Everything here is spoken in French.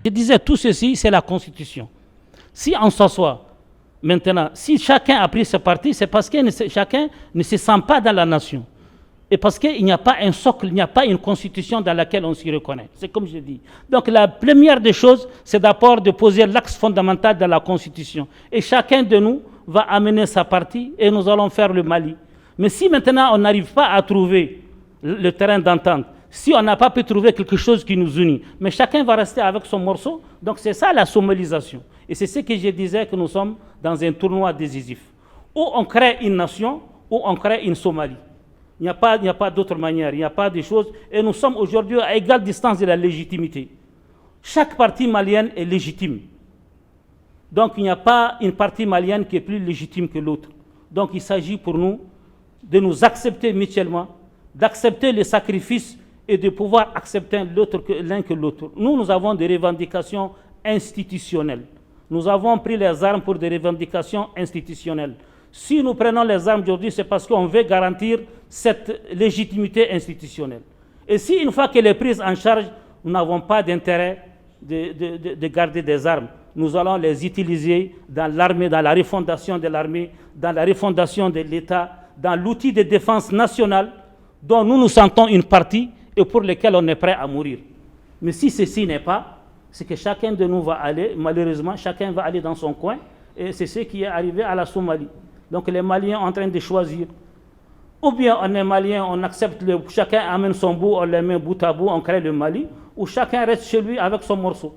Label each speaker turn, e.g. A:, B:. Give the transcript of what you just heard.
A: Je disais, tout ceci, c'est la Constitution. Si on s'assoit, maintenant, si chacun a pris ce parti, c'est parce que chacun ne se sent pas dans la nation. Et parce qu'il n'y a pas un socle, il n'y a pas une constitution dans laquelle on s'y reconnaît. C'est comme je dis. Donc la première des choses, c'est d'abord de poser l'axe fondamental de la constitution. Et chacun de nous va amener sa partie et nous allons faire le Mali. Mais si maintenant on n'arrive pas à trouver le terrain d'entente, si on n'a pas pu trouver quelque chose qui nous unit, mais chacun va rester avec son morceau, donc c'est ça la somalisation. Et c'est ce que je disais, que nous sommes dans un tournoi décisif. Ou on crée une nation, ou on crée une Somalie. Il n'y a pas d'autre manière, il n'y a pas de choses. Et nous sommes aujourd'hui à égale distance de la légitimité. Chaque partie malienne est légitime. Donc il n'y a pas une partie malienne qui est plus légitime que l'autre. Donc il s'agit pour nous de nous accepter mutuellement, d'accepter les sacrifices et de pouvoir accepter l'un que l'autre. Nous avons des revendications institutionnelles. Nous avons pris les armes pour des revendications institutionnelles. Si nous prenons les armes aujourd'hui, c'est parce qu'on veut garantir cette légitimité institutionnelle. Et si une fois qu'elle est prise en charge, nous n'avons pas d'intérêt de garder des armes, nous allons les utiliser dans l'armée, dans la refondation de l'armée, dans la refondation de l'État, dans l'outil de défense nationale dont nous nous sentons une partie et pour lequel on est prêt à mourir. Mais si ceci n'est pas, c'est que chacun de nous va aller, malheureusement, chacun va aller dans son coin, et c'est ce qui est arrivé à la Somalie. Donc les Maliens sont en train de choisir. Ou bien on est Malien, on accepte, chacun amène son bout, on les met bout à bout, on crée le Mali, ou chacun reste chez lui avec son morceau.